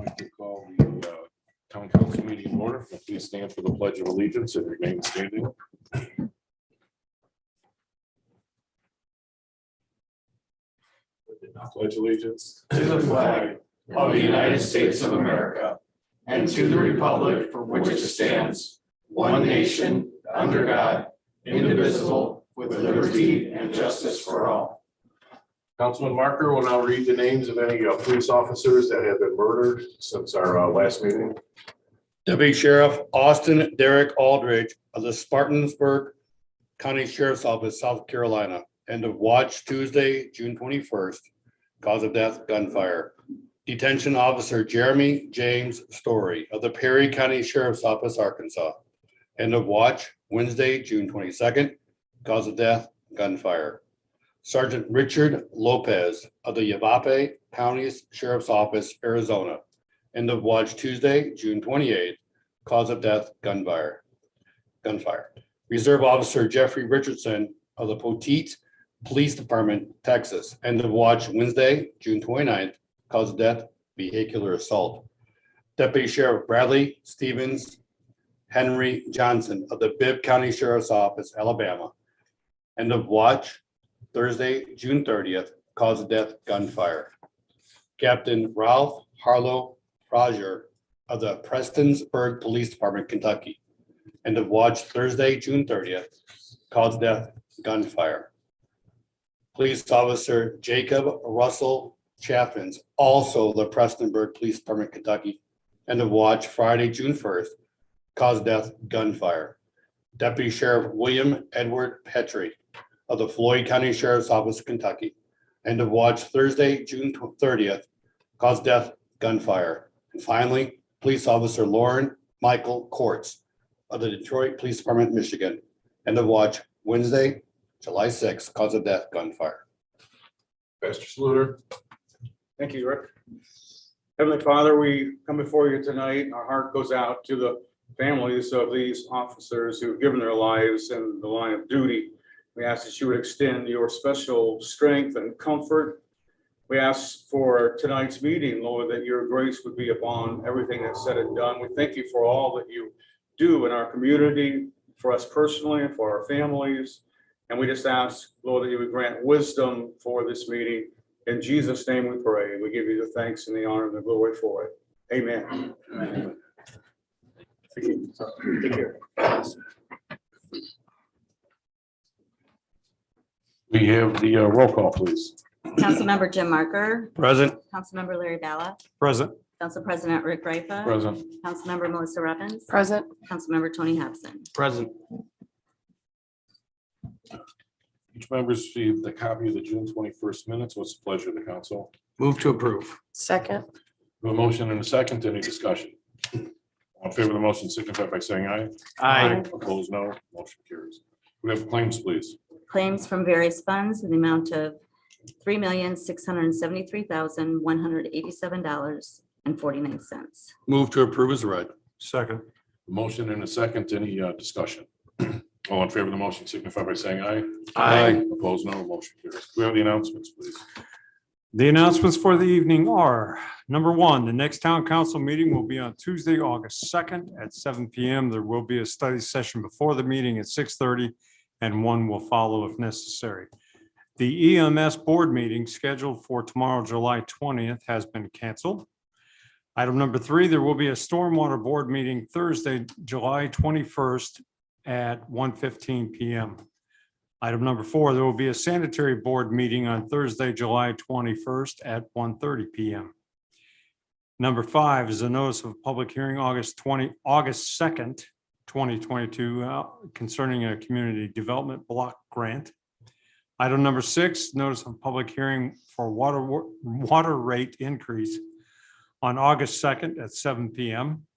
like to call the town council meeting in order. Please stand for the pledge of allegiance and remain standing. Pledge allegiance to the flag of the United States of America and to the republic for which it stands, one nation, under God, indivisible, with liberty and justice for all. Councilman Marker will now read the names of any police officers that have been murdered since our last meeting. Deputy Sheriff Austin Derek Aldridge of the Spartansburg County Sheriff's Office, South Carolina. End of watch Tuesday, June 21st. Cause of death, gunfire. Detention Officer Jeremy James Story of the Perry County Sheriff's Office, Arkansas. End of watch Wednesday, June 22nd. Cause of death, gunfire. Sergeant Richard Lopez of the Yavapai County Sheriff's Office, Arizona. End of watch Tuesday, June 28th. Cause of death, gunfire. Reserve Officer Jeffrey Richardson of the Poteet Police Department, Texas. End of watch Wednesday, June 29th. Cause of death, vehicular assault. Deputy Sheriff Bradley Stevens Henry Johnson of the Bibb County Sheriff's Office, Alabama. End of watch Thursday, June 30th. Cause of death, gunfire. Captain Ralph Harlow Roger of the Prestonsburg Police Department, Kentucky. End of watch Thursday, June 30th. Cause of death, gunfire. Police Officer Jacob Russell Chaffins, also the Prestonsburg Police Department, Kentucky. End of watch Friday, June 1st. Cause of death, gunfire. Deputy Sheriff William Edward Petrie of the Floyd County Sheriff's Office, Kentucky. End of watch Thursday, June 30th. Cause of death, gunfire. And finally, Police Officer Lauren Michael Courts of the Detroit Police Department, Michigan. End of watch Wednesday, July 6th. Cause of death, gunfire. Pastor Sluter. Thank you, Rick. Heavenly Father, we come before you tonight. Our heart goes out to the families of these officers who've given their lives in the line of duty. We ask that you would extend your special strength and comfort. We ask for tonight's meeting, Lord, that your grace would be upon everything that's said and done. We thank you for all that you do in our community, for us personally, and for our families. And we just ask, Lord, that you would grant wisdom for this meeting. In Jesus' name we pray. We give you the thanks and the honor and the glory for it. Amen. Amen. Thank you. Take care. We have the roll call, please. Councilmember Jim Marker, Present. Councilmember Larry Balla, Present. Council President Rick Rifa, Present. Councilmember Melissa Robbins, Present. Councilmember Tony Hobson. Present. Each member received the copy of the June 21st minutes. What's the pleasure of the council? Move to approve. Second. We have a motion and a second. Any discussion? All in favor of the motion signify by saying aye. Aye. Opposed, no. Motion carries. We have claims, please. Claims from various funds in the amount of $3,673,187.49. Move to approve is read. Second. Motion and a second. Any discussion? All in favor of the motion signify by saying aye. Aye. Opposed, no. Motion carries. We have the announcements, please. The announcements for the evening are, number one, the next town council meeting will be on Tuesday, August 2nd at 7 p.m. There will be a study session before the meeting at 6:30 and one will follow if necessary. The EMS board meeting scheduled for tomorrow, July 20th, has been canceled. Item number three, there will be a stormwater board meeting Thursday, July 21st at 1:15 p.m. Item number four, there will be a sanitary board meeting on Thursday, July 21st at 1:30 p.m. Number five is a notice of public hearing August 2nd, 2022 concerning a community development block grant. Item number six, notice of public hearing for water rate increase on August 2nd at 7 p.m.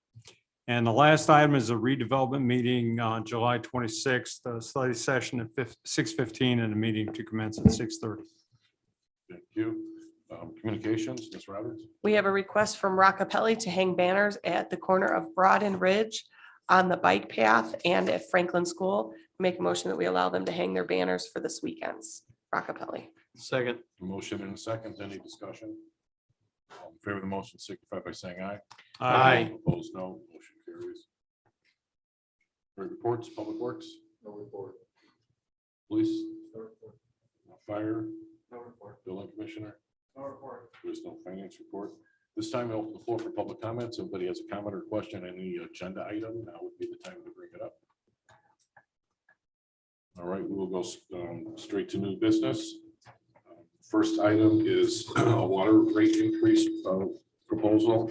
And the last item is a redevelopment meeting on July 26th, a study session at 6:15 and a meeting to commence at 6:30. Thank you. Communications, Ms. Roberts. We have a request from Rockapelli to hang banners at the corner of Broad and Ridge on the bike path and at Franklin School. Make a motion that we allow them to hang their banners for this weekend's Rockapelli. Second. Motion and a second. Any discussion? All in favor of the motion signify by saying aye. Aye. Opposed, no. Motion carries. Reports, Public Works? No report. Police? No report. Fire? No report. Building Commissioner? No report. There's no finance report. This time I'll open the floor for public comments. If anybody has a comment or question on any agenda item, now would be the time to bring it up. All right, we will go straight to new business. First item is a water rate increase proposal.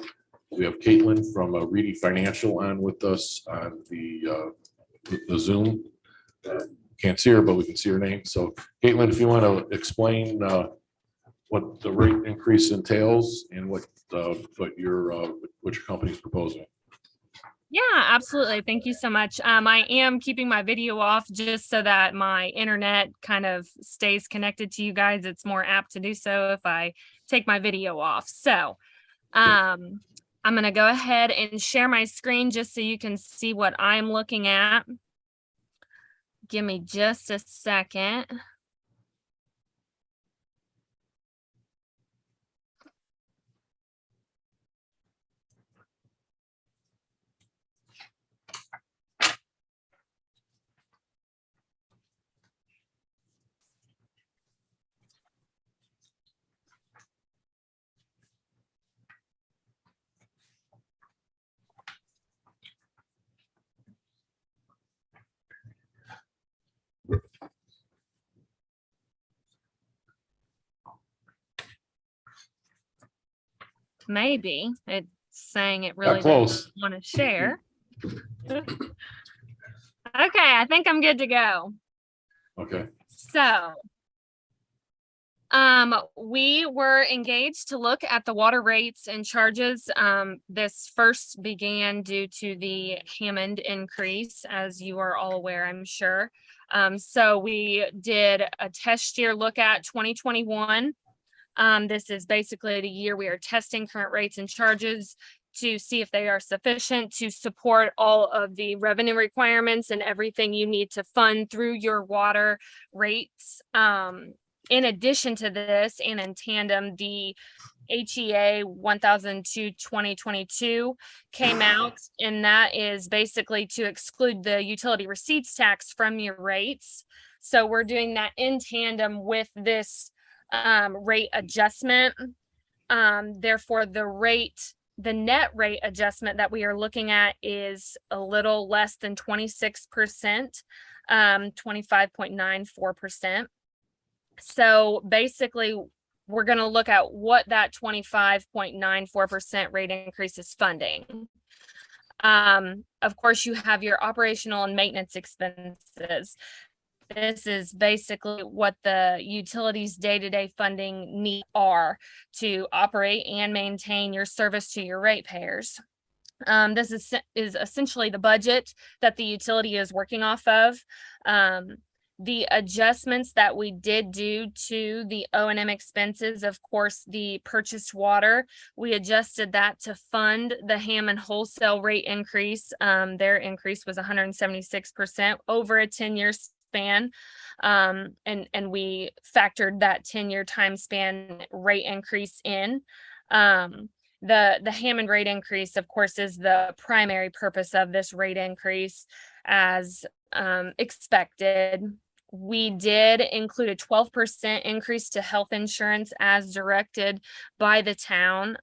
We have Caitlin from Reedy Financial on with us on the Zoom. Can't see her, but we can see her name. So Caitlin, if you want to explain what the rate increase entails and what your company is proposing. Yeah, absolutely. Thank you so much. I am keeping my video off just so that my internet kind of stays connected to you guys. It's more apt to do so if I take my video off. So I'm going to go ahead and share my screen just so you can see what I'm looking at. Give me just a second. Maybe it's saying it really close. doesn't want to share. Okay, I think I'm good to go. Okay. So, we were engaged to look at the water rates and charges. This first began due to the Hammond increase, as you are all aware, I'm sure. So we did a test year look at 2021. This is basically the year we are testing current rates and charges to see if they are sufficient to support all of the revenue requirements and everything you need to fund through your water rates. In addition to this, and in tandem, the HEA 1002-2022 came out, and that is basically to exclude the utility receipts tax from your rates. So we're doing that in tandem with this rate adjustment. Therefore, the net rate adjustment that we are looking at is a little less than 26%, 25.94%. So basically, we're going to look at what that 25.94% rate increase is funding. Of course, you have your operational and maintenance expenses. This is basically what the utilities day-to-day funding needs are to operate and maintain your service to your ratepayers. This is essentially the budget that the utility is working off of. The adjustments that we did do to the O&M expenses, of course, the purchased water, we adjusted that to fund the Hammond wholesale rate increase. Their increase was 176% over a 10-year span. And we factored that 10-year time span rate increase in. The Hammond rate increase, of course, is the primary purpose of this rate increase as expected. We did include a 12% increase to health insurance as directed by the town.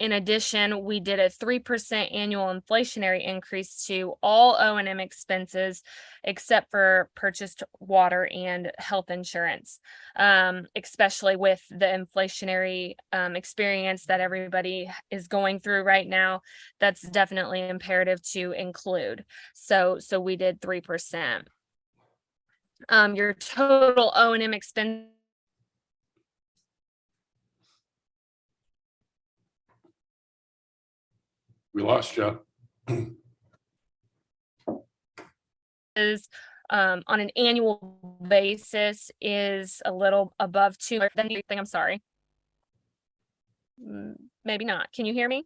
In addition, we did a 3% annual inflationary increase to all O&M expenses except for purchased water and health insurance, especially with the inflationary experience that everybody is going through right now. That's definitely imperative to include. So we did 3%. Your total O&M expense We lost you. is on an annual basis is a little above 2. I'm sorry. Maybe not. Can you hear me?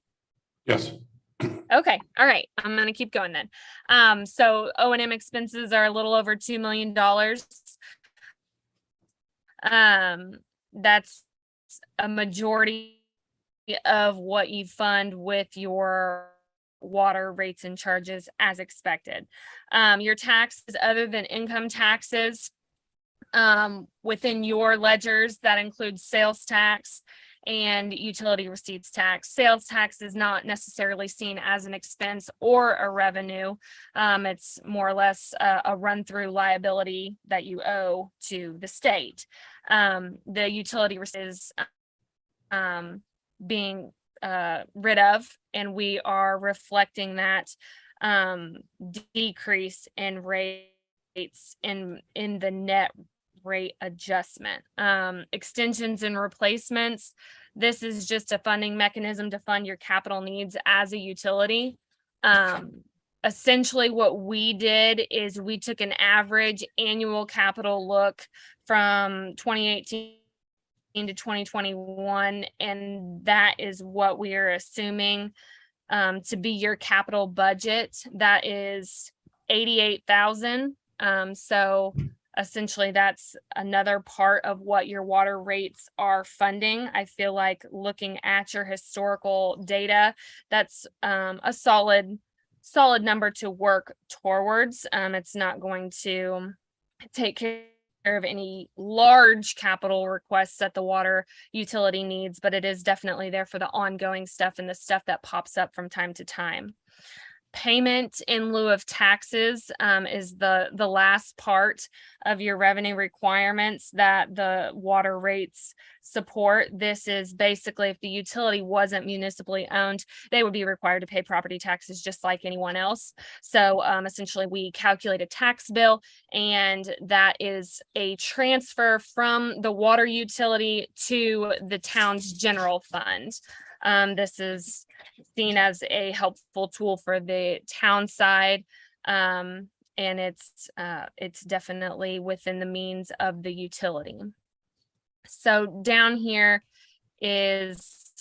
Yes. Okay. All right. I'm going to keep going then. So O&M expenses are a little over $2 million. That's a majority of what you fund with your water rates and charges as expected. Your taxes, other than income taxes, within your ledgers, that includes sales tax and utility receipts tax. Sales tax is not necessarily seen as an expense or a revenue. It's more or less a run-through liability that you owe to the state. The utility is being rid of, and we are reflecting that decrease in rates in the net rate adjustment. Extensions and replacements. This is just a funding mechanism to fund your capital needs as a utility. Essentially what we did is we took an average annual capital look from 2018 to 2021, and that is what we are assuming to be your capital budget. That is 88,000. So essentially that's another part of what your water rates are funding. I feel like looking at your historical data, that's a solid number to work towards. It's not going to take care of any large capital requests that the water utility needs, but it is definitely there for the ongoing stuff and the stuff that pops up from time to time. Payment in lieu of taxes is the last part of your revenue requirements that the water rates support. This is basically if the utility wasn't municipally owned, they would be required to pay property taxes just like anyone else. So essentially we calculate a tax bill, and that is a transfer from the water utility to the town's general fund. This is seen as a helpful tool for the town side. And it's definitely within the means of the utility. So down here is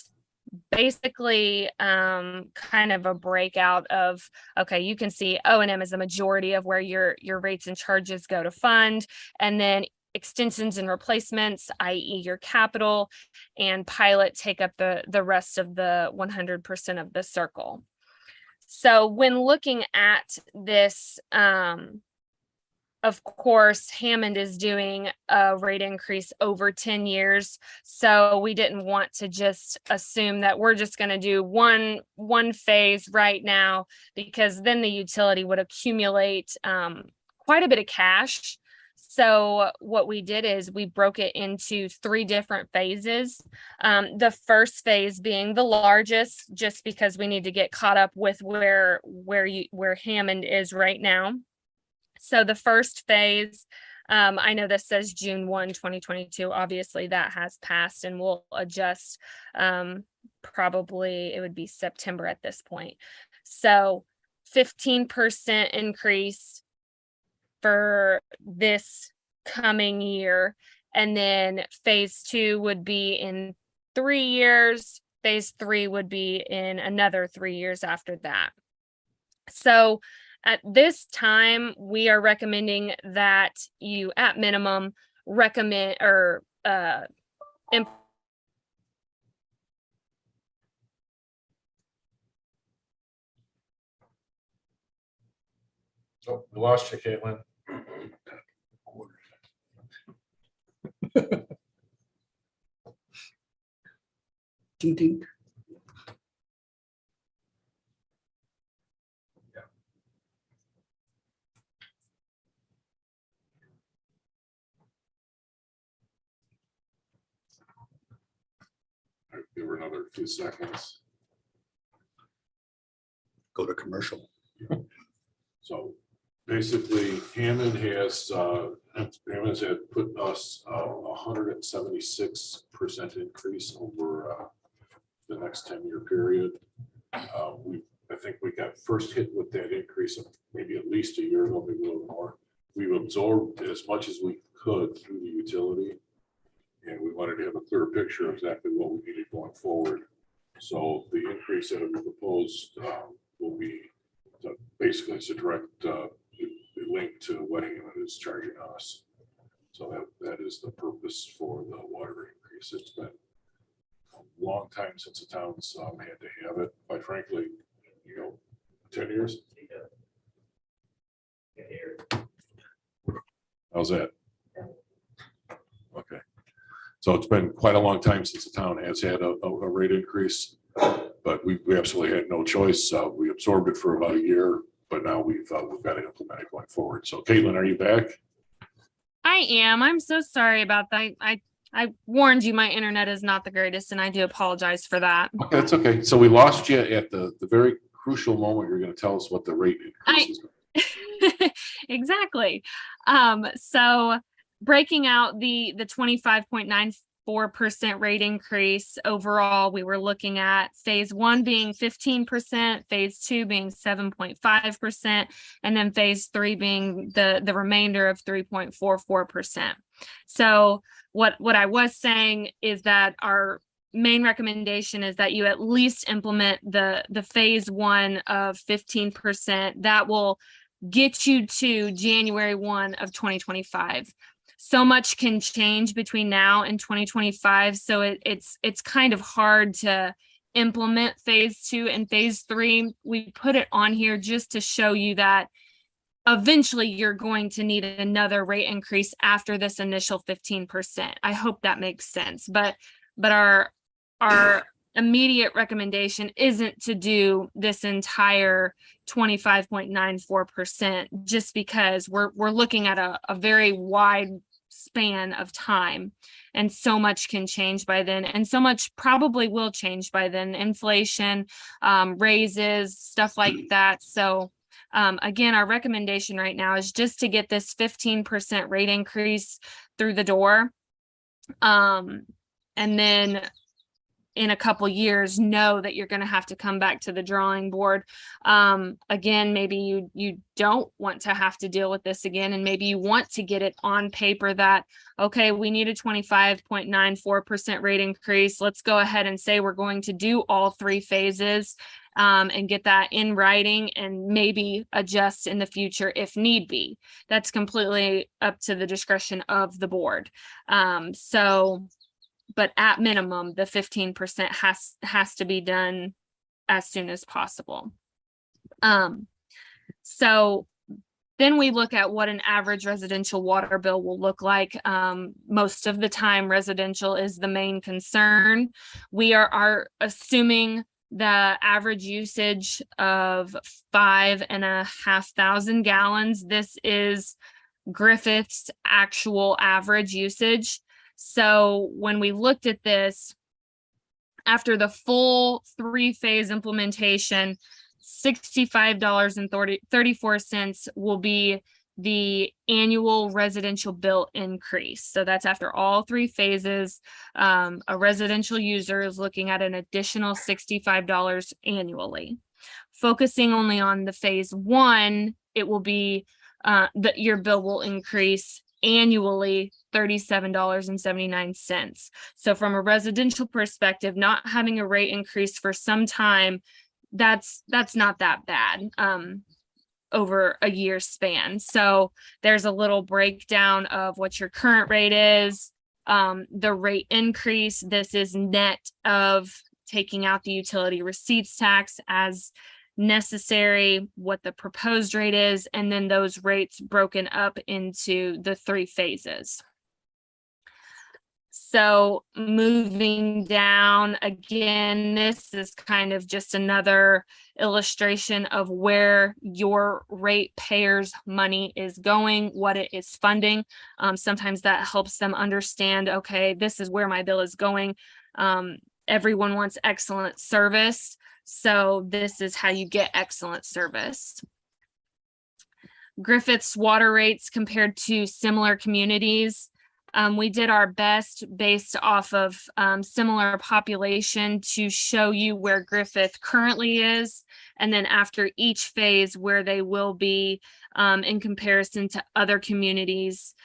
basically kind of a breakout of, okay, you can see O&M is the majority of where your rates and charges go to fund, and then extensions and replacements, i.e. your capital, and pilot take up the rest of the 100% of the circle. So when looking at this, of course, Hammond is doing a rate increase over 10 years. So we didn't want to just assume that we're just going to do one phase right now, because then the utility would accumulate quite a bit of cash. So what we did is we broke it into 3 different phases. The first phase being the largest, just because we need to get caught up with where Hammond is right now. So the first phase, I know this says June 1, 2022. Obviously that has passed, and we'll adjust. Probably it would be September at this point. So 15% increase for this coming year. And then phase 2 would be in 3 years. Phase 3 would be in another 3 years after that. So at this time, we are recommending that you at minimum recommend or Oh, we lost you, Caitlin. Ding, ding. Give her another few seconds. Go to commercial. So basically, Hammond has had put us 176% increase over the next 10-year period. I think we got first hit with that increase of maybe at least a year ago, maybe a little more. We've absorbed as much as we could through the utility, and we wanted to have a clear picture of exactly what we needed going forward. So the increase that we proposed will be basically it's a direct link to what Hammond is charging us. So that is the purpose for the water increase. It's been a long time since the town's had to have it, quite frankly, 10 years. How's that? Okay. So it's been quite a long time since the town has had a rate increase, but we absolutely had no choice. We absorbed it for about a year, but now we've got to implement it going forward. So Caitlin, are you back? I am. I'm so sorry about that. I warned you my internet is not the greatest, and I do apologize for that. Okay, that's okay. So we lost you at the very crucial moment. You're going to tell us what the rate increase is. Exactly. So breaking out the 25.94% rate increase overall, we were looking at phase one being 15%, phase two being 7.5%, and then phase three being the remainder of 3.44%. So what I was saying is that our main recommendation is that you at least implement the phase one of 15%. That will get you to January 1 of 2025. So much can change between now and 2025. So it's kind of hard to implement phase two and phase three. We put it on here just to show you that eventually you're going to need another rate increase after this initial 15%. I hope that makes sense. But our immediate recommendation isn't to do this entire 25.94% just because we're looking at a very wide span of time, and so much can change by then, and so much probably will change by then. Inflation, raises, stuff like that. So again, our recommendation right now is just to get this 15% rate increase through the door. And then in a couple years, know that you're going to have to come back to the drawing board. Again, maybe you don't want to have to deal with this again, and maybe you want to get it on paper that, okay, we need a 25.94% rate increase. Let's go ahead and say we're going to do all three phases, and get that in writing and maybe adjust in the future if need be. That's completely up to the discretion of the board. But at minimum, the 15% has to be done as soon as possible. So then we look at what an average residential water bill will look like. Most of the time, residential is the main concern. We are assuming the average usage of 5,500 gallons. This is Griffith's actual average usage. So when we looked at this, after the full three-phase implementation, $65.34 will be the annual residential bill increase. So that's after all three phases. A residential user is looking at an additional $65 annually. Focusing only on the phase one, it will be that your bill will increase annually $37.79. So from a residential perspective, not having a rate increase for some time, that's not that bad over a year span. So there's a little breakdown of what your current rate is, the rate increase. This is net of taking out the utility receipts tax as necessary, what the proposed rate is, and then those rates broken up into the three phases. So moving down again, this is kind of just another illustration of where your ratepayers' money is going, what it is funding. Sometimes that helps them understand, okay, this is where my bill is going. Everyone wants excellent service. So this is how you get excellent service. Griffith's water rates compared to similar communities. We did our best based off of similar population to show you where Griffith currently is, and then after each phase where they will be in comparison to other communities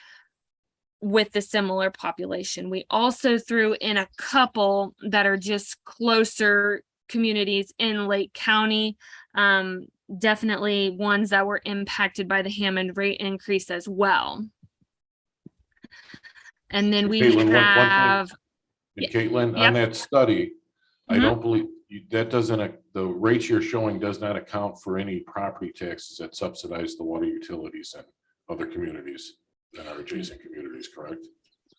with the similar population. We also threw in a couple that are just closer communities in Lake County, definitely ones that were impacted by the Hammond rate increase as well. And then we Caitlin, have, Caitlin, Yep. on that study, I don't believe, that doesn't, the rates you're showing does not account for any property taxes that subsidize the water utilities in other communities than our adjacent communities, correct?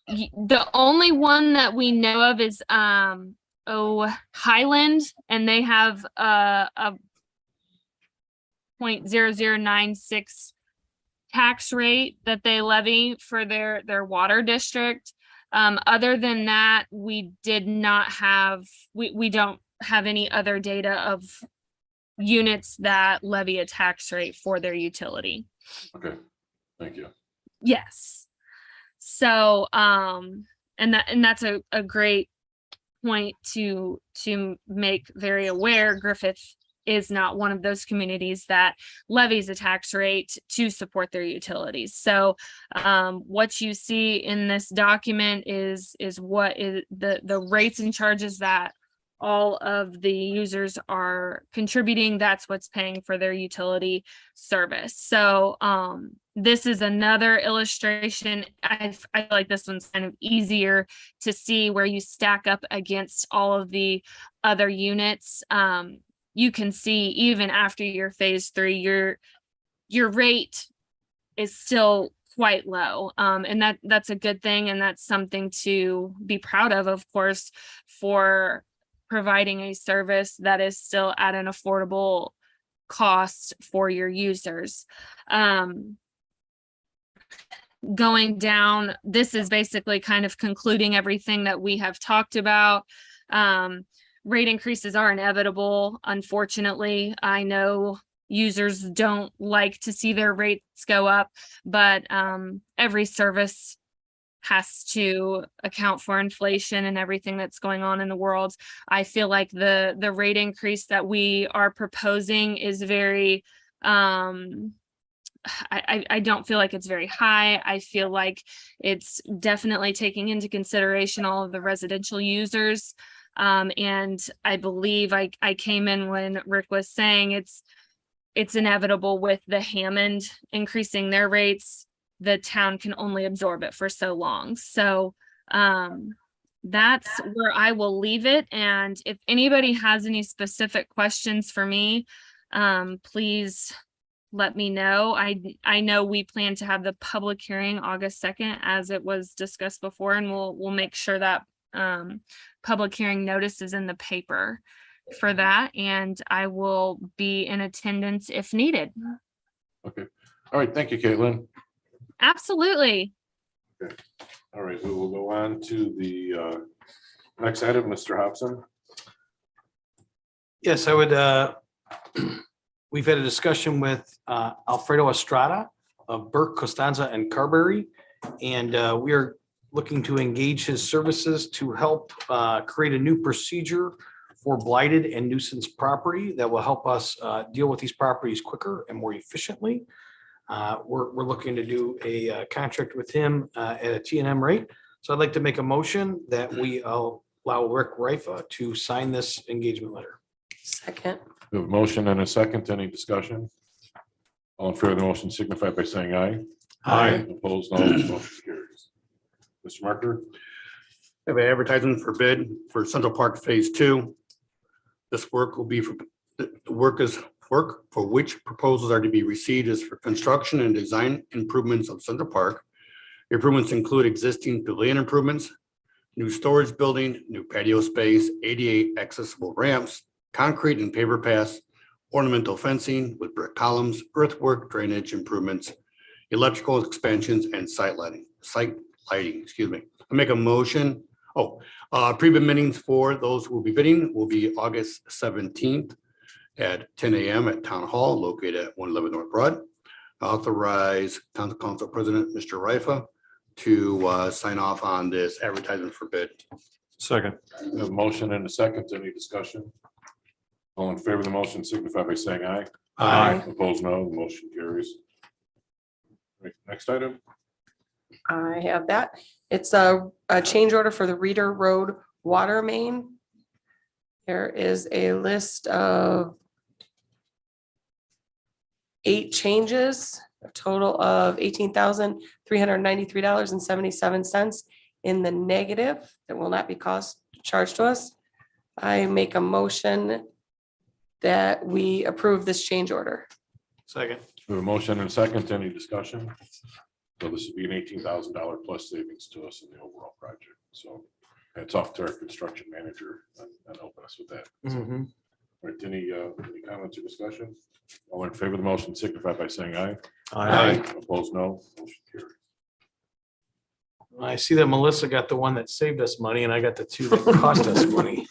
The only one that we know of is Highland, and they have a 0.0096 tax rate that they levy for their water district. Other than that, we don't have any other data of units that levy a tax rate for their utility. Okay, thank you. Yes. So, and that's a great point to make very aware. Griffith is not one of those communities that levies a tax rate to support their utilities. So, what you see in this document is what is the rates and charges that all of the users are contributing. That's what's paying for their utility service. So, this is another illustration. I feel like this one's kind of easier to see where you stack up against all of the other units. You can see even after your phase 3, your rate is still quite low. And that's a good thing. And that's something to be proud of course, for providing a service that is still at an affordable cost for your users. Going down, this is basically kind of concluding everything that we have talked about. Rate increases are inevitable. Unfortunately, I know users don't like to see their rates go up, but every service has to account for inflation and everything that's going on in the world. I feel like the rate increase that we are proposing is very I don't feel like it's very high. I feel like it's definitely taking into consideration all of the residential users. And I believe I came in when Rick was saying it's inevitable with the Hammond increasing their rates. The town can only absorb it for so long. So that's where I will leave it. And if anybody has any specific questions for me, please let me know. I know we plan to have the public hearing August 2nd, as it was discussed before, and we'll make sure that public hearing notice is in the paper for that, and I will be in attendance if needed. Okay, all right, thank you, Caitlin. Absolutely. All right, we will go on to the next item, Mr. Hobson. Yes, I would, we've had a discussion with Alfredo Estrada of Burke, Costanza, and Carberry. And we are looking to engage his services to help create a new procedure for blighted and nuisance property that will help us deal with these properties quicker and more efficiently. We're looking to do a contract with him at a T&M rate. So I'd like to make a motion that we allow Rick Rifa to sign this engagement letter. Second. We have a motion and a second. Any discussion? All in favor of the motion signify by saying aye. Aye. Opposed, no. Motion carries. Mr. Marker. Have an advertisement for bid for Central Park Phase 2. This work will be for, the work for which proposals are to be received is for construction and design improvements of Central Park. The improvements include existing pavilion improvements, new storage building, new patio space, ADA accessible ramps, concrete and paver paths, ornamental fencing with brick columns, earthwork, drainage improvements, electrical expansions, and site lighting, excuse me. I make a motion. Pre-bid meetings for those who will be bidding will be August 17th at 10 a.m. at Town Hall located at 111 North Broad. Authorize Town Council President, Mr. Rifa, to sign off on this advertisement for bid. Second. We have a motion and a second. Any discussion? All in favor of the motion signify by saying aye. Aye. Opposed, no. The motion carries. Right, next item. I have that. It's a change order for the Reeder Road water main. There is a list of 8 changes, a total of $18,393.77 in the negative that will not be charged to us. I make a motion that we approve this change order. Second. We have a motion and a second. Any discussion? So this would be an $18,000 plus savings to us in the overall project. So it's off to our construction manager and helping us with that. Mm-hmm. All right, any comments or discussion? All in favor of the motion signify by saying aye. Aye. Opposed, no. Motion carries. I see that Melissa got the one that saved us money and I got the two that cost us money.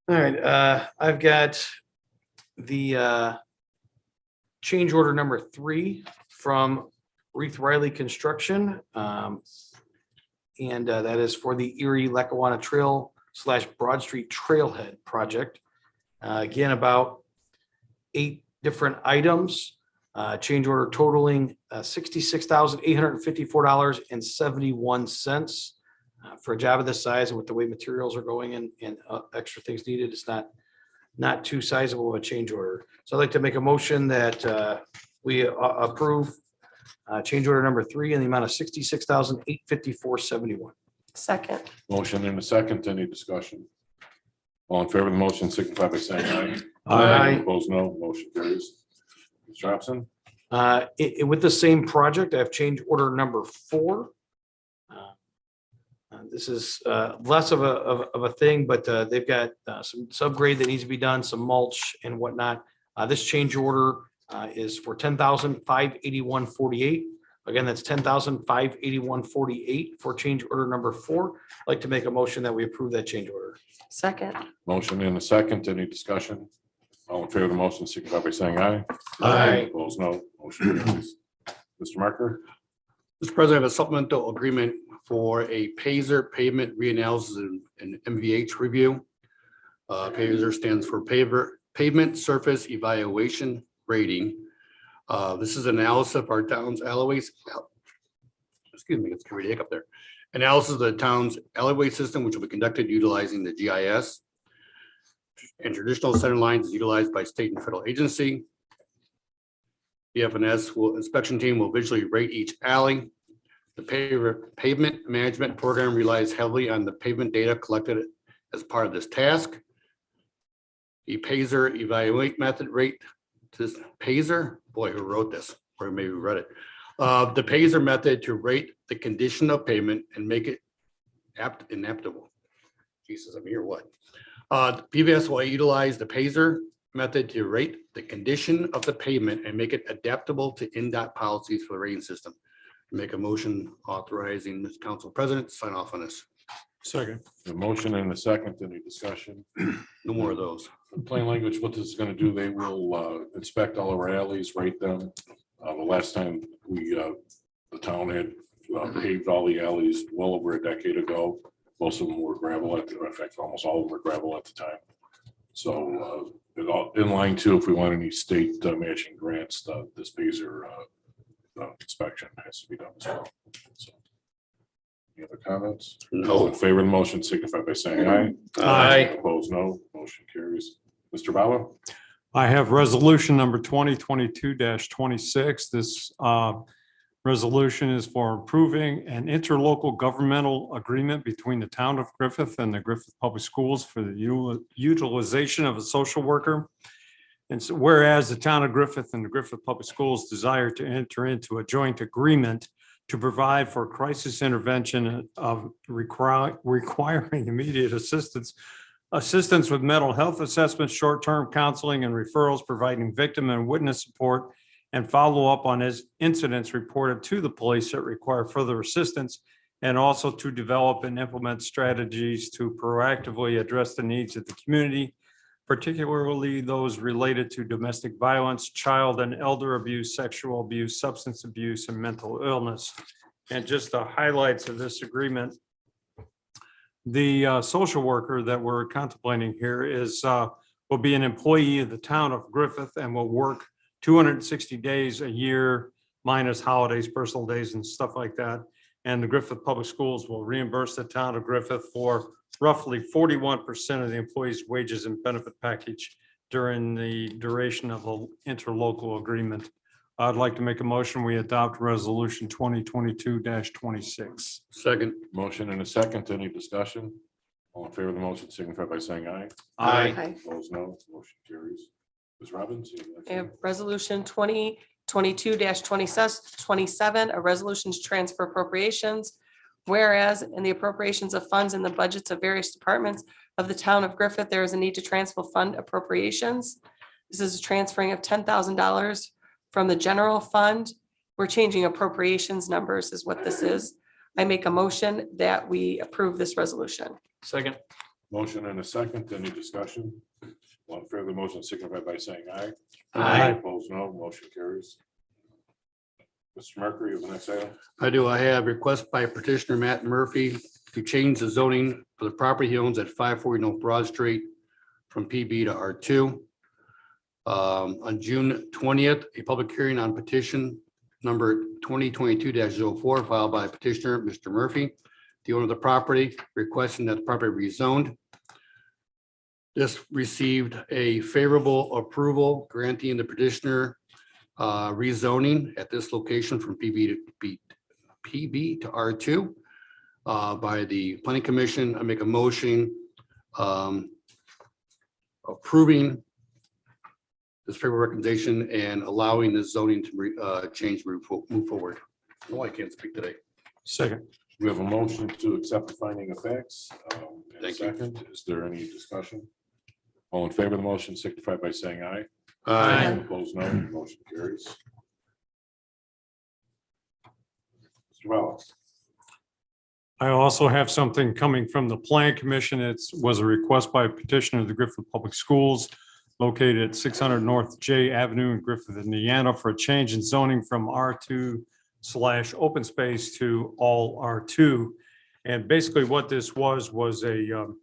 All right, I've got the change order number 3 from Reith Riley Construction. And that is for the Erie Lackawanna Trail / Broad Street Trailhead project. Again, about 8 different items. Change order totaling $66,854.71. For a job of this size and with the way materials are going and extra things needed, it's not too sizable of a change order. So I'd like to make a motion that we approve change order number 3 in the amount of $66,854.71. Second. Motion and a second. Any discussion? All in favor of the motion signify by saying aye. Aye. Opposed, no. Motion carries. Mr. Thompson? With the same project, I have change order number 4. This is less of a thing, but they've got some subgrade that needs to be done, some mulch and whatnot. This change order is for $10,581.48. Again, that's $10,581.48 for change order number 4. I'd like to make a motion that we approve that change order. Second. Motion and a second. Any discussion? All in favor of the motion signify by saying aye. Aye. Opposed, no. Motion carries. Mr. Marker? Mr. President, I have a supplemental agreement for a Pazer pavement reanalysis and MVH review. Pazer stands for Pavement Surface Evaluation Rating. This is analysis of our town's alleyways. Excuse me, it's a hiccup there. Analysis of the town's alleyway system, which will be conducted utilizing the GIS. And traditional center lines is utilized by state and federal agency. The FNS inspection team will visually rate each alley. The pavement management program relies heavily on the pavement data collected as part of this task. The Pazer evaluate method rate this Pazer, boy, who wrote this, or maybe read it. The Pazer method to rate the condition of pavement and make it inaptable. Jesus, I'm here, what? PVS will utilize the Pazer method to rate the condition of the pavement and make it adaptable to NDOT policies for the rating system. Make a motion authorizing the council president to sign off on this. Second. A motion and a second. Any discussion? No more of those. In plain language, what this is going to do, they will inspect all of our alleys, rate them. The last time the town had paved all the alleys well over a decade ago. Most of them were gravel in fact, almost all of them were gravel at the time. So in line too, if we want any state matching grants, this Pazer inspection has to be done as well. So, any other comments? All in favor of the motion signify by saying aye. Aye. Opposed, no. Motion carries. Mr. Bauer? I have resolution number 2022-26. This resolution is for approving an interlocal governmental agreement between the town of Griffith and the Griffith Public Schools for the utilization of a social worker. And so whereas the town of Griffith and the Griffith Public Schools desire to enter into a joint agreement to provide for crisis intervention of requiring immediate assistance with mental health assessments, short-term counseling and referrals, providing victim and witness support, and follow up on his incidents reported to the police that require further assistance, and also to develop and implement strategies to proactively address the needs of the community, particularly those related to domestic violence, child and elder abuse, sexual abuse, substance abuse, and mental illness. And just the highlights of this agreement. The social worker that we're contemplating here will be an employee of the town of Griffith and will work 260 days a year minus holidays, personal days and stuff like that. And the Griffith Public Schools will reimburse the town of Griffith for roughly 41% of the employee's wages and benefit package during the duration of the interlocal agreement. I'd like to make a motion. We adopt resolution 2022-26. Second. Motion and a second. Any discussion? All in favor of the motion signify by saying aye. Aye. Opposed, no. Motion carries. Ms. Robbins? you have the next I have item? resolution 2022-27, a resolution to transfer appropriations. Whereas in the appropriations of funds in the budgets of various departments of the town of Griffith, there is a need to transfer fund appropriations. This is a transferring of $10,000 from the general fund. We're changing appropriations numbers is what this is. I make a motion that we approve this resolution. Second. Motion and a second. Any discussion? All in favor of the motion signify by saying aye. Aye. Opposed, no. Motion carries. Mr. Mercury, you have the next item? I do. I have request by petitioner Matt Murphy to change the zoning for the property he owns at 540 North Broad Street from PB to R2. On June 20th, a public hearing on petition number 2022-04 filed by petitioner Mr. Murphy, the owner of the property, requesting that the property rezoned. This received a favorable approval granting the petitioner rezoning at this location from PB to R2 by the planning commission. I make a motion approving this favorable recommendation and allowing the zoning to change, move forward. Oh, I can't speak today. Second. We have a motion to accept the finding of facts. And a Thank you. second. Is there any discussion? All in favor of the motion signify by saying aye. Aye. Opposed, no. Motion carries. Mr. Wallace. I also have something coming from the Plan Commission. It was a request by petitioner of the Griffith Public Schools located at 600 North J Avenue in Griffith, Indiana, for a change in zoning from R2/open space to all R2. And basically what this was an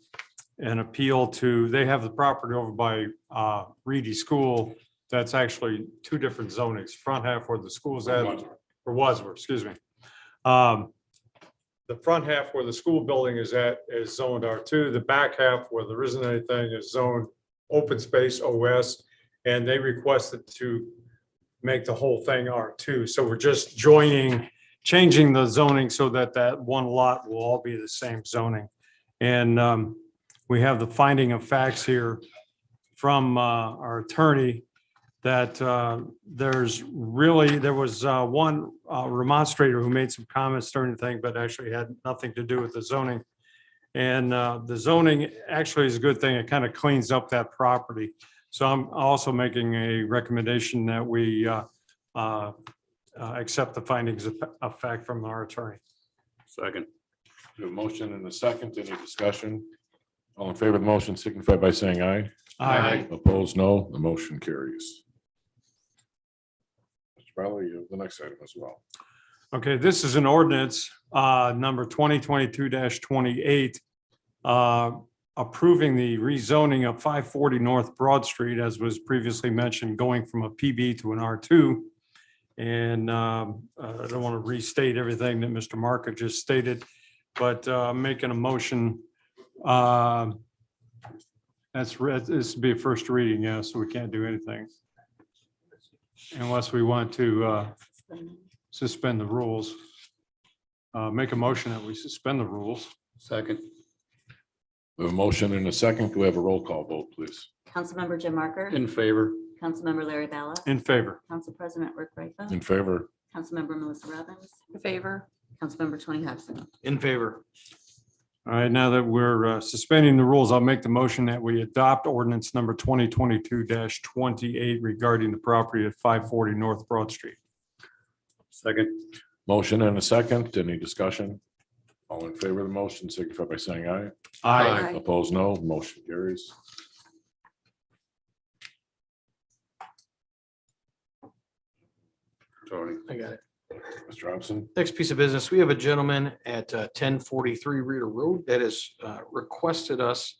appeal to, they have the property over by Reedy School. That's actually two different zonings, front half where the school's at, or Wadsworth, excuse me. The front half where the school building is at is zoned R2. The back half where there isn't anything is zoned open space OS. And they requested to make the whole thing R2. So we're just changing the zoning so that that one lot will all be the same zoning. And we have the finding of facts here from our attorney that there was one remonstrator who made some comments during the thing, but actually had nothing to do with the zoning. And the zoning actually is a good thing. It kind of cleans up that property. So I'm also making a recommendation that we accept the findings of fact from our attorney. Second. We have a motion and a second. Any discussion? All in favor of the motion signify by saying aye. Aye. Opposed, no. The motion carries. Mr. Bradley, you have the next item as well. Okay, this is an ordinance, number 2022-28, approving the rezoning of 540 North Broad Street, as was previously mentioned, going from a PB to an R2. And I don't want to restate everything that Mr. Marka just stated, but I'm making a motion. This would be a first reading, yeah, so we can't do anything unless we want to suspend the rules. Make a motion that we suspend the rules. Second. We have a motion and a second. Can we have a roll call vote, please? Councilmember Jim Marker, In favor. Councilmember Larry Bella, In favor. Council President Rick Rifo, In favor? Councilmember Melissa Robbins, In favor. Councilmember Tony Hudson. In favor. All right, now that we're suspending the rules, I'll make the motion that we adopt ordinance number 2022-28 regarding the property at 540 North Broad Street. Second. Motion and a second. Any discussion? All in favor of the motion signify by saying aye. Aye. Opposed, no. Motion carries. Tony. I got it. Mr. Robinson. Next piece of business, we have a gentleman at 1043 Reeder Road that has requested us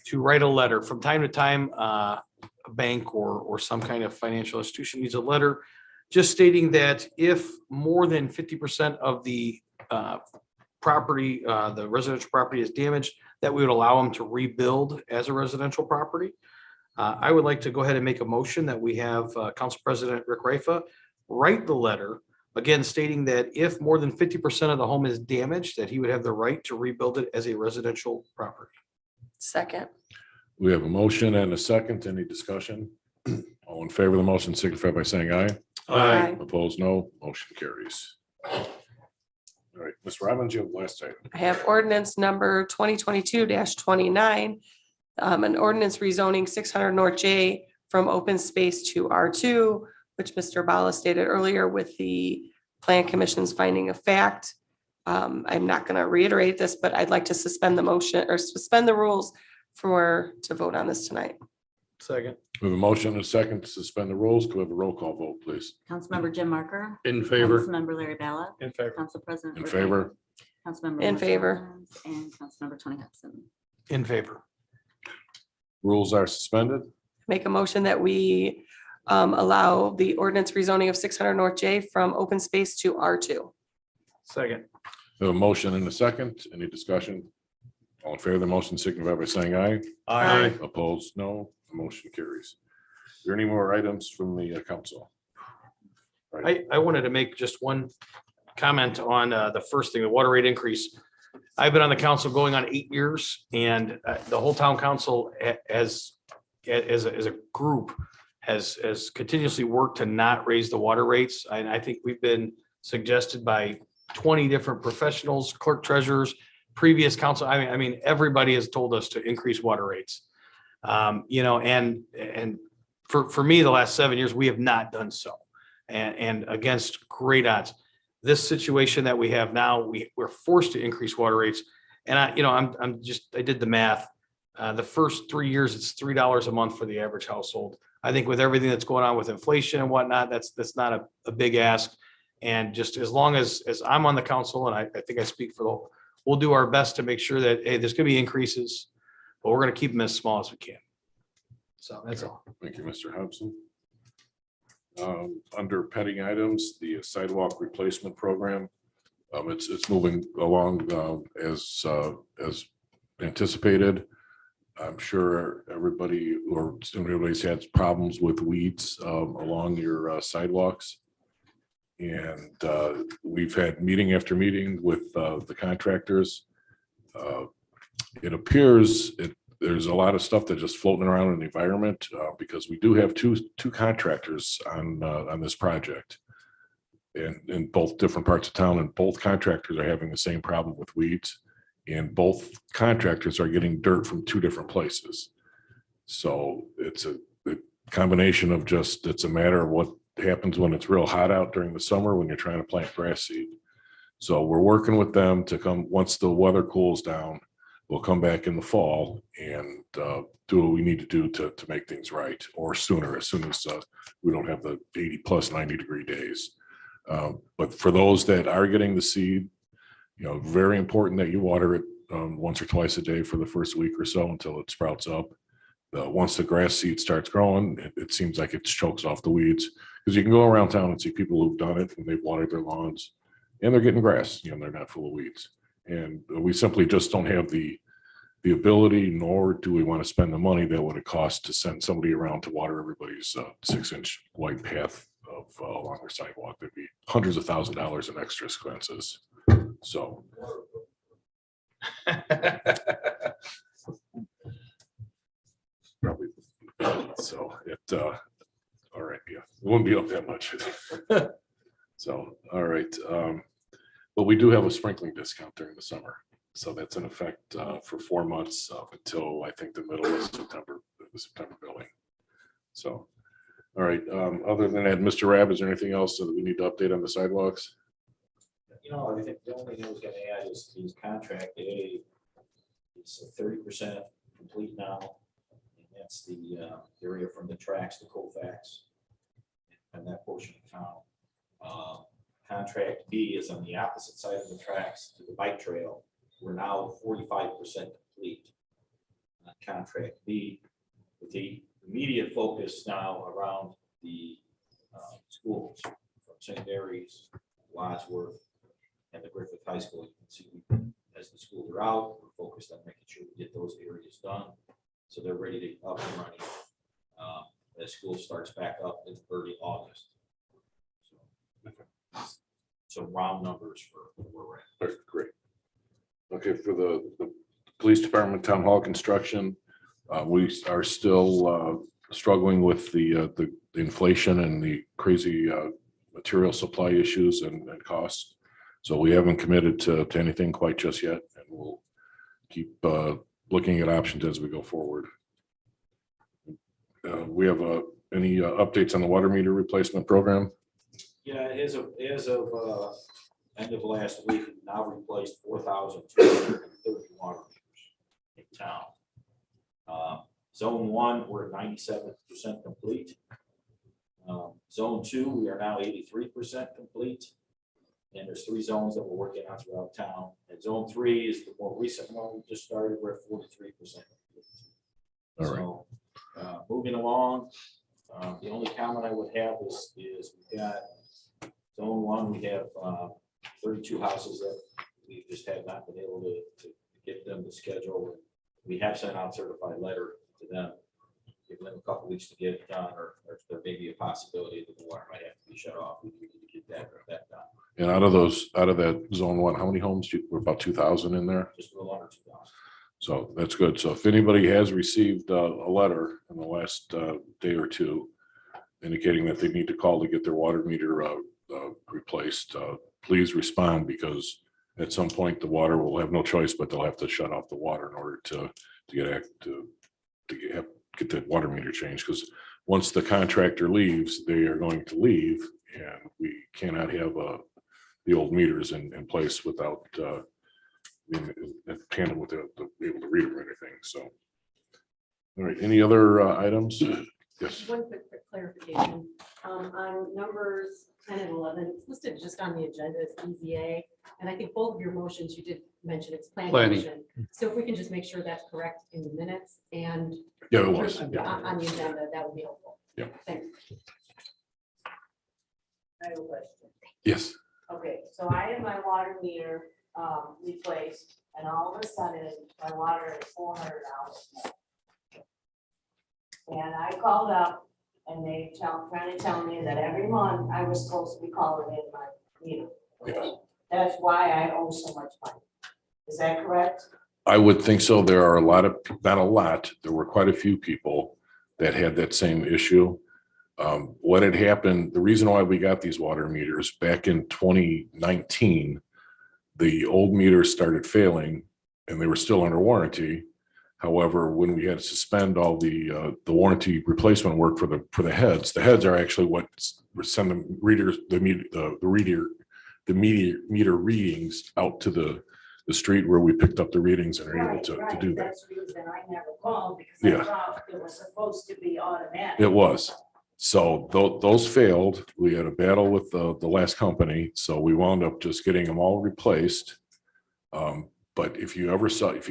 to write a letter. From time to time, a bank or some kind of financial institution needs a letter just stating that if more than 50% of the property, the residential property is damaged, that we would allow them to rebuild as a residential property. I would like to go ahead and make a motion that we have Council President Rick Raifa write the letter again, stating that if more than 50% of the home is damaged, that he would have the right to rebuild it as a residential property. Second. We have a motion and a second. Any discussion? All in favor of the motion signify by saying aye. Aye. Opposed, no. Motion carries. All right, Ms. Robbins, you have the last item. I have ordinance number 2022-29. An ordinance rezoning 600 North J from open space to R2, which Mr. Bala stated earlier with the Plan Commission's finding of fact. I'm not going to reiterate this, but I'd like to suspend the motion or suspend the rules to vote on this tonight. Second. We have a motion and a second to suspend the rules. Could we have a roll call vote, please? Councilmember Jim Marker. In favor. Councilmember Larry Bella. In favor. Council President. In Rick favor? Rico, Councilmember. In Melissa favor. Robbins, And Councilmember Tony Hudson. In favor. Rules are suspended. Make a motion that we allow the ordinance rezoning of 600 North J from open space to R2. Second. We have a motion and a second. Any discussion? All in favor of the motion signify by saying aye. Opposed, no. Motion carries. Are there any more items from the council? I wanted to make just one comment on the first thing, the water rate increase. I've been on the council going on 8 years, and the whole town council as a group has continuously worked to not raise the water rates. And I think we've been suggested by 20 different professionals, clerk treasurers, previous council. I mean, everybody has told us to increase water rates. You know, and for me, the last 7 years, we have not done so. And against great odds, this situation that we have now, we're forced to increase water rates. And I did the math. The first 3 years, it's $3 a month for the average household. I think with everything that's going on with inflation and whatnot, that's not a big ask. And just as long as I'm on the council, and I think I speak for the whole, we'll do our best to make sure that, hey, there's gonna be increases, but we're gonna keep them as small as we can. So that's all. Thank you, Mr. Hudson. Under pending items, the sidewalk replacement program, it's moving along as anticipated. I'm sure everybody's had problems with weeds along your sidewalks. And we've had meeting after meeting with the contractors. It appears there's a lot of stuff that's just floating around in the environment because we do have two contractors on this project. And in both different parts of town, and both contractors are having the same problem with weeds. And both contractors are getting dirt from two different places. So it's a combination of just, it's a matter of what happens when it's real hot out during the summer when you're trying to plant grass seed. So we're working with them to come, once the weather cools down, we'll come back in the fall and do what we need to do to make things right, or sooner, as soon as we don't have the 80+ 90-degree days. But for those that are getting the seed, you know, very important that you water it once or twice a day for the first week or so until it sprouts up. Once the grass seed starts growing, it seems like it chokes off the weeds, because you can go around town and see people who've done it and they've watered their lawns and they're getting grass, you know, they're not full of weeds. And we simply just don't have the ability, nor do we want to spend the money that would have cost to send somebody around to water everybody's 6-inch wide path of along their sidewalk. There'd be hundreds of thousands of dollars in extra expenses. So. Probably. So all right, yeah, it wouldn't be up that much. So, all right. But we do have a sprinkling discount during the summer. So that's in effect for 4 months up until I think the middle of September, the September billing. So, all right. Other than that, Mr. Rabb, is there anything else that we need to update on the sidewalks? You know, I think the only thing I was gonna add is his contract A. It's 30% complete now. And that's the area from the tracks to Colfax and that portion of town. Contract B is on the opposite side of the tracks to the bike trail. We're now 45% complete. Contract B, with the immediate focus now around the schools from St. Mary's, Wadsworth, and the Griffith High School. You can see as the schools are out, we're focused on making sure we get those areas done, so they're ready to up and running as school starts back up in early August. So, some round numbers for where we're at. All right, great. Okay, for the police department, town hall construction, we are still struggling with the inflation and the crazy material supply issues and costs. So we haven't committed to anything quite just yet, and we'll keep looking at options as we go forward. We have any updates on the water meter replacement program? Yeah, as of end of last week, we've now replaced 4,230 water meters in town. Zone 1, we're 97% complete. Zone 2, we are now 83% complete. And there's 3 zones that we're working on throughout town. And Zone 3 is the more recent one we just started. We're at 43% complete. All right. So, moving along, the only comment I would have is we've got Zone 1, we have 32 houses that we just have not been able to get them to schedule. We have sent out certified letter to them, giving them a couple weeks to get it done, or there may be a possibility that the water might have to be shut off. We need to get that done. And out of that zone 1, how many homes we're about 2,000 in there? Just a little under 2,000. So that's good. So if anybody has received a letter in the last day or two indicating that they need to call to get their water meter replaced, please respond, because at some point the water will have no choice, but they'll have to shut off the water in order to get the water meter changed. Because once the contractor leaves, they are going to leave, and we cannot have the old meters in place without in tandem with able to read them or anything. So, all right, any other items? Yes. One quick clarification, on numbers 10 and 11, it's listed just on the agenda as EZA, and I think both of your motions, you did mention it's planning Planning. commission. So if we can just make sure that's correct in the minutes and Yeah, it was. on Yeah. the agenda, that would be helpful. Yeah. Thanks. I have a question. Yes. Okay, so I had my water meter replaced, and all of a sudden, my water is $400. And I called up, and they trying to tell me that every month I was supposed to be calling in my meter. Yes. That's why I owe so much money. Is that correct? I would think so. There are not a lot, there were quite a few people that had that same issue. What had happened, the reason why we got these water meters back in 2019, the old meters started failing and they were still under warranty. However, when we had to suspend all the warranty replacement work for the heads are actually what send the readers, the meter readings out to the street where we picked up the readings and are able to do that. That's the reason I never called, because Yeah. I thought it was supposed to be automatic. It was. So those failed. We had a battle with the last company, so we wound up just getting them all replaced. But if you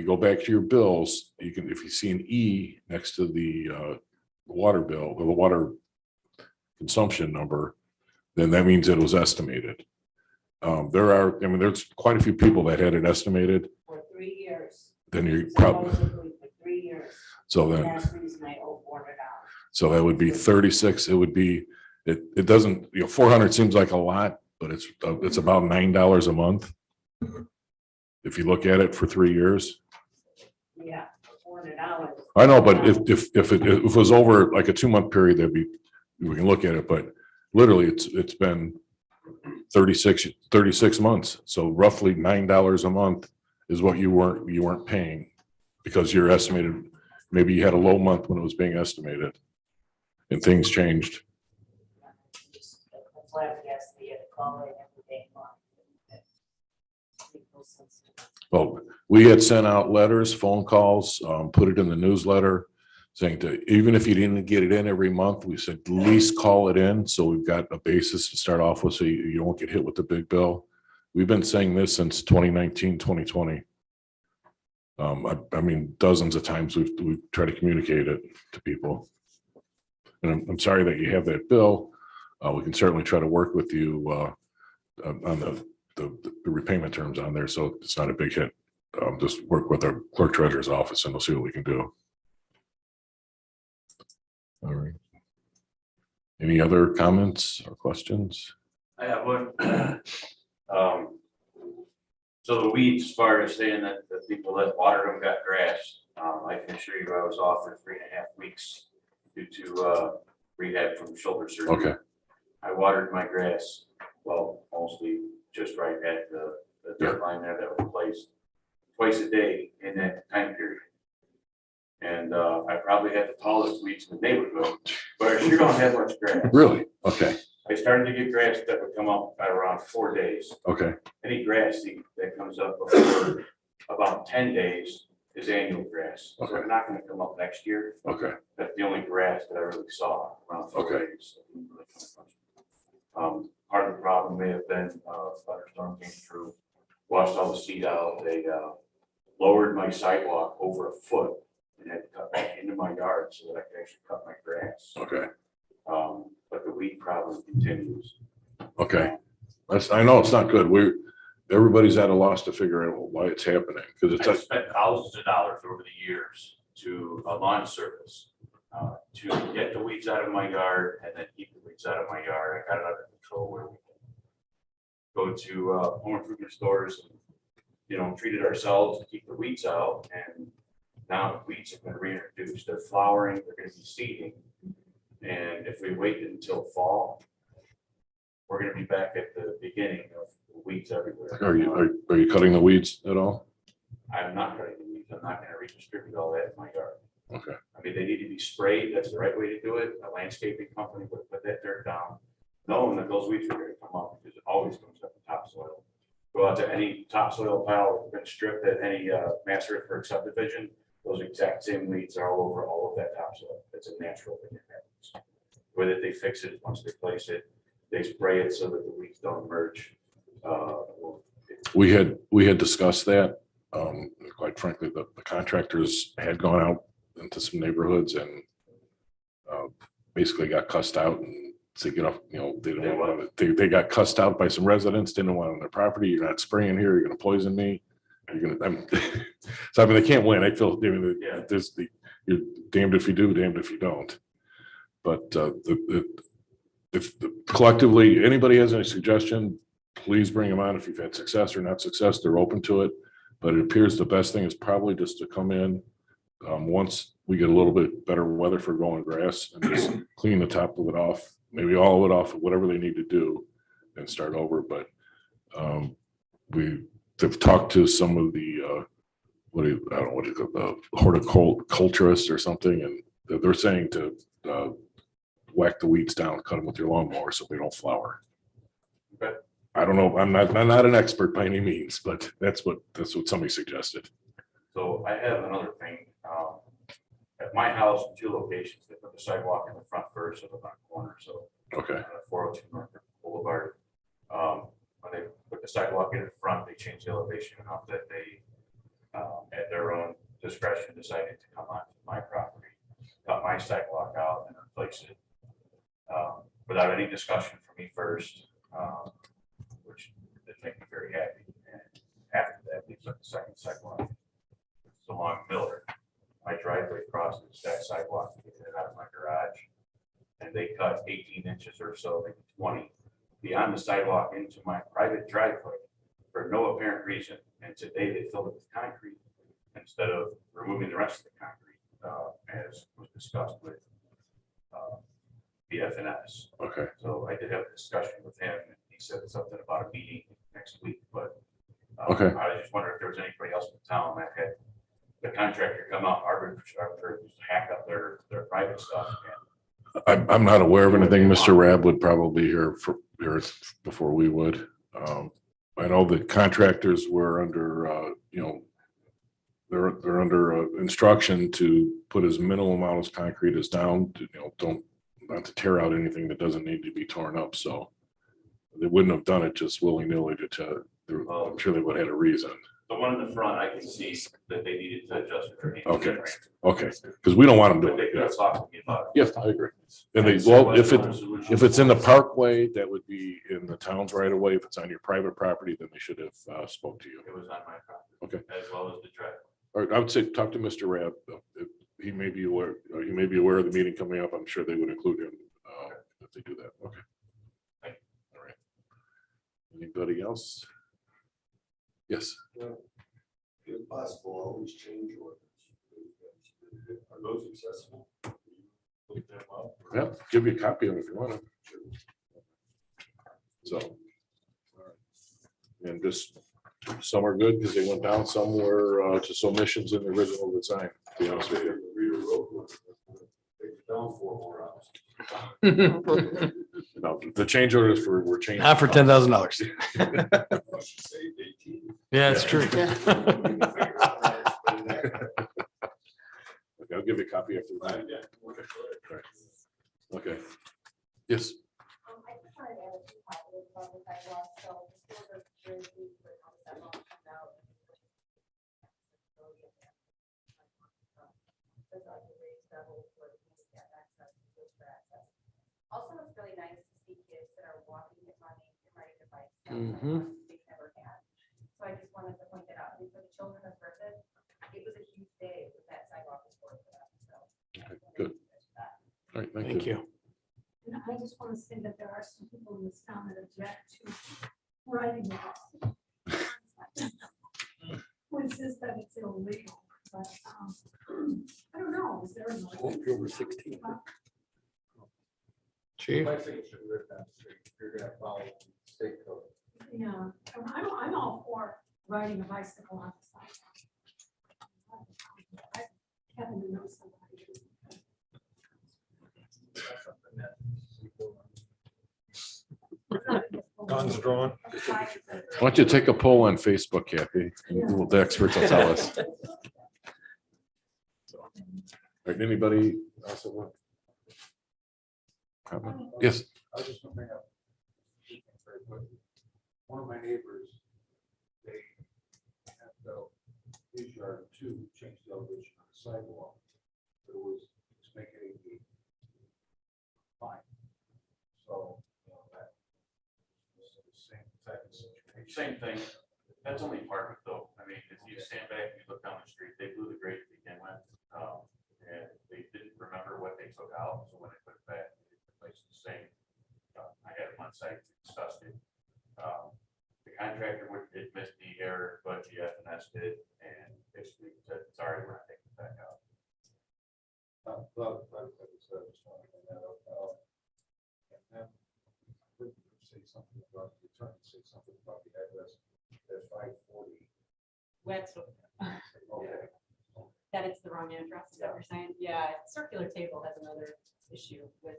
go back to your bills, if you see an E next to the water bill or the water consumption number, then that means it was estimated. There's quite a few people that had it estimated. For 3 years. Then you probably, Supposedly for 3 years. so then. That's the reason I owe $400. So that would be 36. It would be, it doesn't, 400 seems like a lot, but it's about $9 a month. If you look at it for 3 years. Yeah, $400. I know, but if it was over like a 2-month period, we can look at it, but literally it's been 36 months. So roughly $9 a month is what you weren't paying, because you're estimated, maybe you had a low month when it was being estimated and things changed. That's why I guess the calling every day. Well, we had sent out letters, phone calls, put it in the newsletter, saying that even if you didn't get it in every month, we said, at least call it in. So we've got a basis to start off with, so you don't get hit with the big bill. We've been saying this since 2019, 2020. I mean, dozens of times we've tried to communicate it to people. And I'm sorry that you have that bill. We can certainly try to work with you on the repayment terms on there, so it's not a big hit. Just work with our clerk treasurer's office and we'll see what we can do. All right. Any other comments or questions? I have one. So the weeds, as far as saying that the people that watered them got grass, I can assure you I was off for 3.5 weeks due to rehab from shoulder surgery. Okay, I watered my grass, well, mostly just right at the dirt line there that was placed twice a day in that time period. And I probably had the tallest weeds in the neighborhood, but I sure don't have much grass. really? Okay, I started to get grass that would come up at around 4 days. okay, Any grass that comes up before about 10 days is annual grass. So Okay. it's not gonna come up next year. okay, That's the only grass that I really saw around 4 Okay. days. Part of the problem may have been, thunderstorm came through, washed all the seed out. They lowered my sidewalk over a foot and had to cut back into my yard so that I could actually cut my grass. okay, But the weed problem continues. okay. I know it's not good. Everybody's at a loss to figure out why it's happening, because it's I've like, spent thousands of dollars over the years to a lawn service, to get the weeds out of my yard and then keep the weeds out of my yard. I got it under control where we can go to home improvement stores and, treat it ourselves to keep the weeds out. And now the weeds have been reintroduced. They're flowering, they're gonna be seeding. And if we wait until fall, we're gonna be back at the beginning of weeds everywhere. are you cutting the weeds at all? I'm not cutting the weeds. I'm not gonna redistribute all that in my yard. Okay, I mean, they need to be sprayed. That's the right way to do it. A landscaping company would put that dirt down, knowing that those weeds are gonna come up, because it always comes up in topsoil. Go out to any topsoil pile that's been stripped at any master earthwork subdivision, those exact same weeds are all over all of that topsoil. It's a natural thing that happens. The way that they fix it, once they place it, they spray it so that the weeds don't emerge. we had discussed that. Quite frankly, the contractors had gone out into some neighborhoods and basically got cussed out and to get off, they didn't want to, they got cussed out by some residents, didn't want it on their property. You're not spraying here, you're gonna poison me. So I mean, they can't win. I feel, Yeah. you're damned if you do, damned if you don't. But if collectively, anybody has any suggestion, please bring them on. If you've had success or not success, they're open to it. But it appears the best thing is probably just to come in once we get a little bit better weather for growing grass and just clean the top of it off, maybe all of it off, whatever they need to do, and start over. But they've talked to some of the I don't know what you call the horticulturists or something, and they're saying to whack the weeds down, cut them with your lawnmower so they don't flower. Okay. I don't know. I'm not an expert by any means, but that's what somebody suggested. So I have another thing. At my house, in 2 locations, they put the sidewalk in the front first of the front corner, so Okay. 402 North Boulevard. When they put the sidewalk in the front, they changed the elevation enough that they, at their own discretion, decided to come onto my property, cut my sidewalk out and replace it without any discussion from me first, which did make me very happy. And after that, they took the second sidewalk. It's along Miller. My driveway crosses that sidewalk to get it out of my garage. And they cut 18 inches or so, maybe 20, beyond the sidewalk into my private driveway for no apparent reason. And today they filled it with concrete instead of removing the rest of the concrete, as was discussed with BFNS. Okay. So I did have a discussion with him, and he said something about a meeting next week, but Okay. I was just wondering if there was anybody else in town that had the contractor come out, just hack up their private stuff. I'm not aware of anything. Mr. Rab would probably hear before we would. I know the contractors were under, they're under instruction to put as minimal amount of concrete as down, not to tear out anything that doesn't need to be torn up. So they wouldn't have done it just willy-nilly I'm sure they would have had a reason. The one in the front, I can see that they needed to adjust it. Okay, because we don't want them But doing they it. could have talked to me about it. Yes, I agree. And if it's in the parkway, that would be in the town's right away. If it's on your private property, then they should have spoke to you. It was on my property. Okay. As well as the driveway. Or I would say, talk to Mr. Rab. He may be aware of the meeting coming up. I'm sure they would include him if they do that. Okay. Thank All right. Anybody else? Yes. If possible, always change orders. Are those accessible? Look them up. Yeah, give you a copy of it if you want to. So. all right. And just, some are good because they went down, some were just omissions in the original design, to be honest with you. Reader wrote one. Take it down 4 more hours. No, the change orders were changed. Not for $10,000. She saved 18. Yeah, it's true. Okay, I'll give you a copy after that. Yeah. Okay. Yes. I just wanted to add a few positives about the sidewalk, so the schools are very pleased with how the sidewalk turned out. There's like a raised level for the handicap access, wheels for access. Also, it's really nice to see kids that are walking and running and riding their bikes. They've never had. So I just wanted to point that out. And for the children of Griffith, it was a huge day with that sidewalk report for them, so. Good. All right, Thank you. And I just want to say that there are some people in this town that object to riding the bus. Who insist that it's illegal, but, I don't know, is there a? October 16th. Chief? I think it should be written down the street. If you're gonna follow state code. Yeah, I'm all for riding a bicycle on the sidewalk. I happen to know somebody. That's something that people- Guns drawn. Why don't you take a poll on Facebook, Kathy? And the experts will tell us. So, all right, anybody else? that want- comment? Yes. I was just gonna bring up two things very quickly. One of my neighbors, they had to his yard to change the elevation on the sidewalk. It was making it fine. So, you know, that was the same type of situation. Same thing. That's only part of it though. I mean, if you stand back, you look down the street, they blew the grate to begin with. And they didn't remember what they took out. So when they put it back, they replaced the same. I had them on site, discussed it. The contractor would admit the error, but the FNS did and basically said, sorry, we're not taking it back out. Say something about the attorney, say something about the address, that's 540. That's, Okay. that it's the wrong address, is that what you're saying? Yeah, circular table has another issue with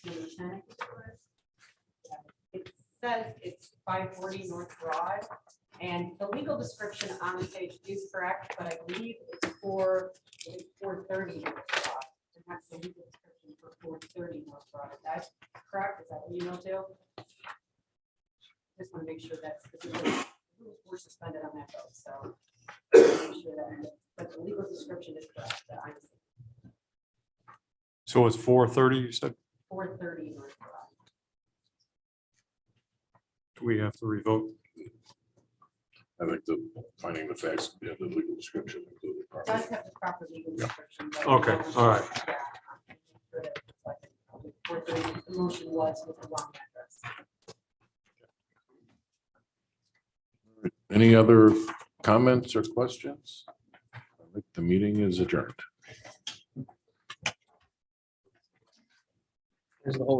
number 10. I think it was. Yeah, it says it's 540 North Broad, and the legal description on the page is correct, but I believe it's 430 North Broad. And that's the legal description for 430 North Broad. Is that correct? Is that what you know too? Just want to make sure that's, we're suspended on that vote, so. make sure that- But the legal description is correct, that I'm So it's 4:30, you said? 430 North Broad. Do we have to revote? I think the finding the facts, yeah, the legal description. included It properly. does have the proper legal description. but- Okay, all right. Yeah, I'm sure that it's reflected. 430, the motion was with the wrong address. Any other comments or questions? I think the meeting is adjourned. Here's the whole